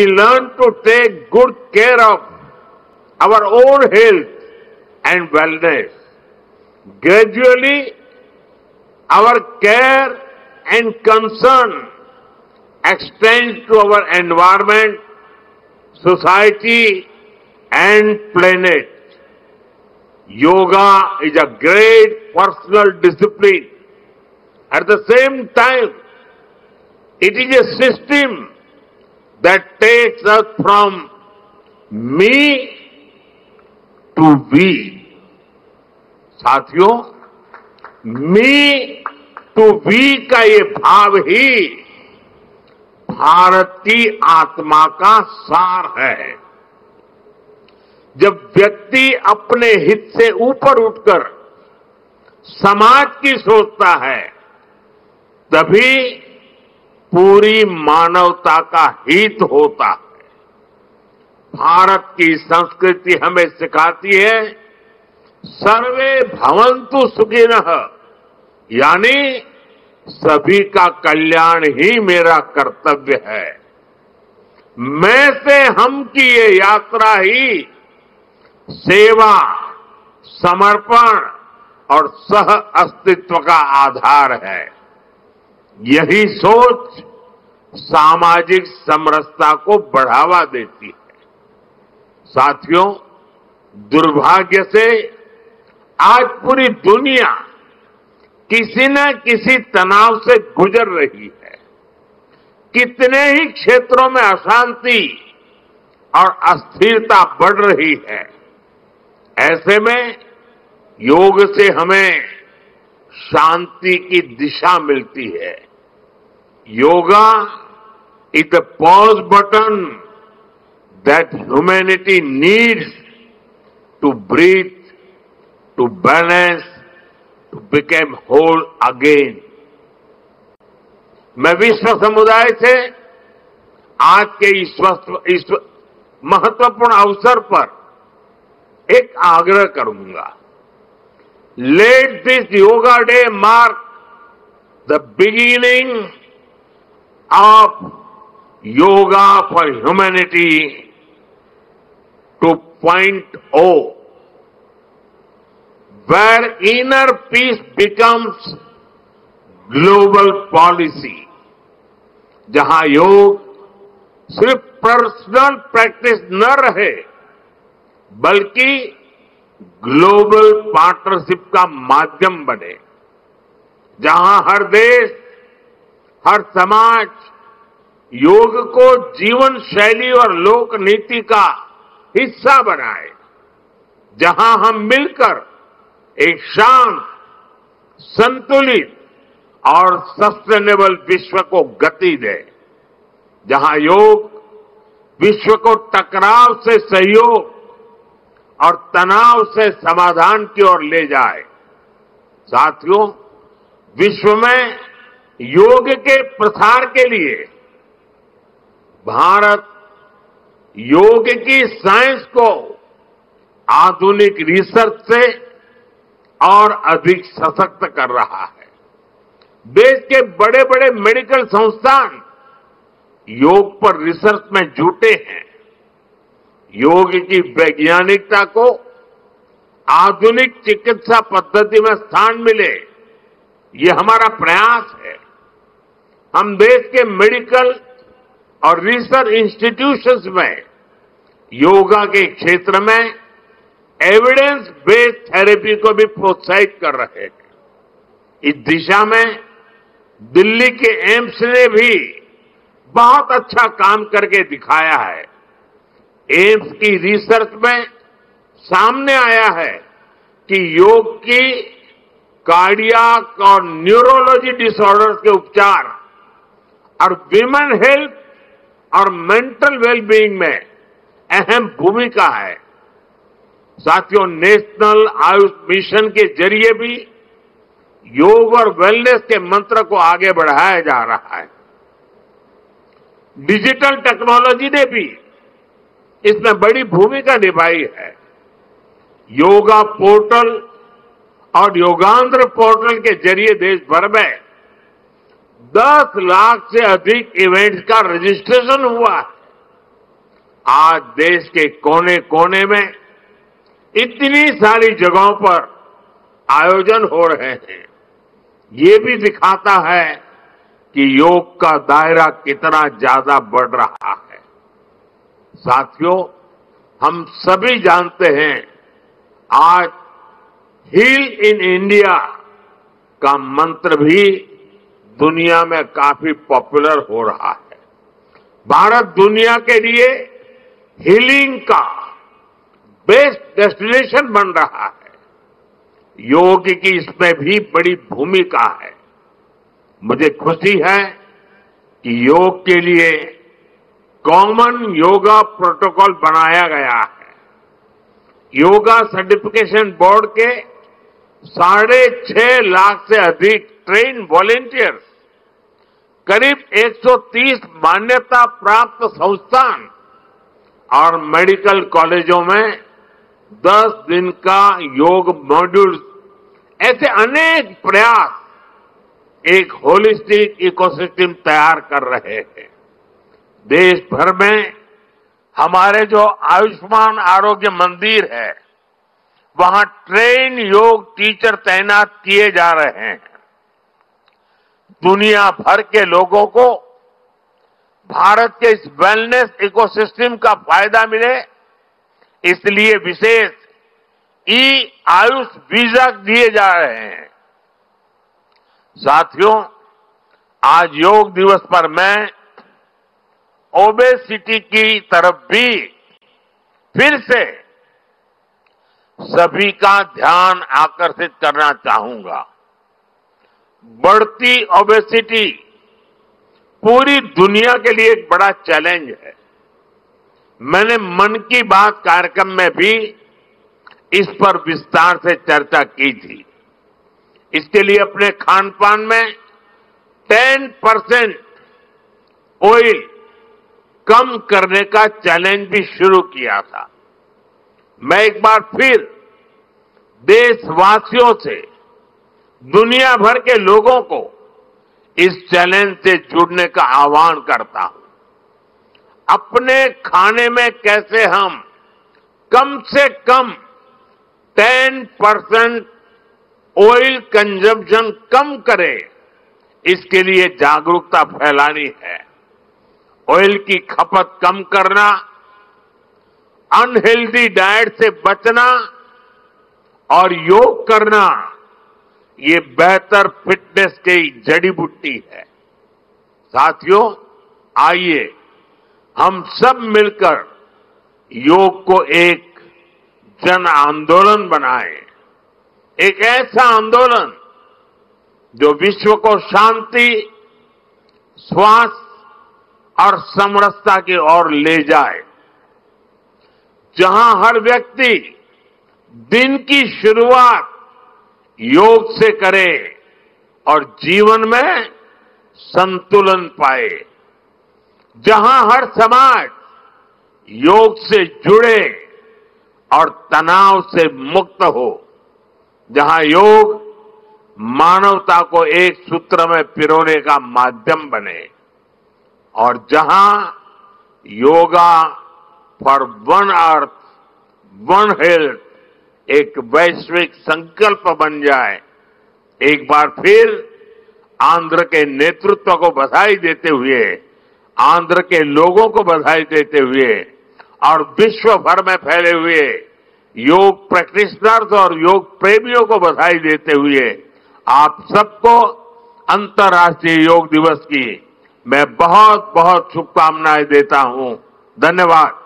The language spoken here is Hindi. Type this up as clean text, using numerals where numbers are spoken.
We learn to take good care of our own health and wellness. Gradually, our care and concern extends to our environment, society, and planet. Yoga is a great personal discipline. At the same time, it is a system that takes us from me to we. साथियों, मी टू वी का ये भाव ही भारत की आत्मा का सार है। जब व्यक्ति अपने हित से ऊपर उठकर समाज की सोचता है, तभी पूरी मानवता का हित होता है। भारत की संस्कृति हमें सिखाती है सर्वे भवन्तु सुखिनः, यानी सभी का कल्याण ही मेरा कर्तव्य है। मैं से हम की ये यात्रा ही सेवा, समर्पण और सह अस्तित्व का आधार है। यही सोच सामाजिक समरसता को बढ़ावा देती है। साथियों, दुर्भाग्य से आज पूरी दुनिया किसी न किसी तनाव से गुजर रही है। कितने ही क्षेत्रों में अशांति और अस्थिरता बढ़ रही है। ऐसे में योग से हमें शांति की दिशा मिलती है। Yoga is the pause button that humanity needs to breathe, to balance, to become whole again. मैं विश्व समुदाय से आज के इस महत्वपूर्ण अवसर पर एक आग्रह करूंगा। Let this yoga day mark the beginning of yoga for humanity 2.0, where inner peace becomes global policy, जहां योग सिर्फ पर्सनल प्रैक्टिस न रहे, बल्कि ग्लोबल पार्टनरशिप का माध्यम बने। जहां हर देश, हर समाज योग को जीवन शैली और लोक नीति का हिस्सा बनाए। जहां हम मिलकर एक शांत, संतुलित और सस्टेनेबल विश्व को गति दे। जहां योग विश्व को टकराव से सहयोग और तनाव से समाधान की ओर ले जाए। साथियों, विश्व में योग के प्रसार के लिए भारत योग की साइंस को आधुनिक रिसर्च से और अधिक सशक्त कर रहा है। देश के बड़े बड़े मेडिकल संस्थान योग पर रिसर्च में जुटे हैं। योग की वैज्ञानिकता को आधुनिक चिकित्सा पद्धति में स्थान मिले, ये हमारा प्रयास है। हम देश के मेडिकल और रिसर्च इंस्टीट्यूशंस में योगा के क्षेत्र में एविडेंस बेस्ड थेरेपी को भी प्रोत्साहित कर रहे हैं। इस दिशा में दिल्ली के एम्स ने भी बहुत अच्छा काम करके दिखाया है। एम्स की रिसर्च में सामने आया है कि योग की कार्डियक और न्यूरोलॉजी डिसऑर्डर्स के उपचार और विमेन हेल्थ और मेंटल वेलबीइंग में अहम भूमिका है। साथियों, नेशनल आयुष मिशन के जरिए भी योग और वेलनेस के मंत्र को आगे बढ़ाया जा रहा है। डिजिटल टेक्नोलॉजी ने भी इसमें बड़ी भूमिका निभाई है। योगा पोर्टल और योगांध्र पोर्टल के जरिए देश भर में 10 लाख से अधिक इवेंट्स का रजिस्ट्रेशन हुआ है। आज देश के कोने कोने में इतनी सारी जगहों पर आयोजन हो रहे हैं, ये भी दिखाता है कि योग का दायरा कितना ज्यादा बढ़ रहा है। साथियों, हम सभी जानते हैं आज हील इन इंडिया का मंत्र भी दुनिया में काफी पॉपुलर हो रहा है। भारत दुनिया के लिए हीलिंग का बेस्ट डेस्टिनेशन बन रहा है। योग की इसमें भी बड़ी भूमिका है। मुझे खुशी है कि योग के लिए कॉमन योगा प्रोटोकॉल बनाया गया है। योगा सर्टिफिकेशन बोर्ड के 6.5 लाख से अधिक ट्रेन वॉलेंटियर्स, करीब 130 मान्यता प्राप्त संस्थान और मेडिकल कॉलेजों में 10 दिन का योग मॉड्यूल्स, ऐसे अनेक प्रयास एक होलिस्टिक इकोसिस्टम तैयार कर रहे हैं। देश भर में हमारे जो आयुष्मान आरोग्य मंदिर है, वहां ट्रेन योग टीचर तैनात किए जा रहे हैं। दुनिया भर के लोगों को भारत के इस वेलनेस इकोसिस्टम का फायदा मिले, इसलिए विशेष ई आयुष वीजा दिए जा रहे हैं। साथियों, आज योग दिवस पर मैं ओबेसिटी की तरफ भी फिर से सभी का ध्यान आकर्षित करना चाहूंगा। बढ़ती ओबेसिटी पूरी दुनिया के लिए एक बड़ा चैलेंज है। मैंने मन की बात कार्यक्रम में भी इस पर विस्तार से चर्चा की थी। इसके लिए अपने खान पान में 10% ऑयल कम करने का चैलेंज भी शुरू किया था। मैं एक बार फिर देशवासियों से, दुनिया भर के लोगों को इस चैलेंज से जुड़ने का आह्वान करता हूं। अपने खाने में कैसे हम कम से कम 10% ऑयल कंजम्पशन कम करें, इसके लिए जागरूकता फैलानी है। ऑयल की खपत कम करना, अनहेल्दी डाइट से बचना और योग करना, ये बेहतर फिटनेस की जड़ी बूटी है। साथियों, आइए हम सब मिलकर योग को एक जन आंदोलन बनाएं, एक ऐसा आंदोलन जो विश्व को शांति, स्वास्थ्य और समरसता की ओर ले जाए, जहां हर व्यक्ति दिन की शुरुआत योग से करे और जीवन में संतुलन पाए, जहां हर समाज योग से जुड़े और तनाव से मुक्त हो, जहां योग मानवता को एक सूत्र में पिरोने का माध्यम बने, और जहां yoga for one earth one health एक वैश्विक संकल्प बन जाए। एक बार फिर आंध्र के नेतृत्व को बधाई देते हुए, आंध्र के लोगों को बधाई देते हुए और विश्व भर में फैले हुए योग प्रैक्टिशनर्स और योग प्रेमियों को बधाई देते हुए आप सबको अंतर्राष्ट्रीय योग दिवस की मैं बहुत बहुत शुभकामनाएं देता हूं। धन्यवाद।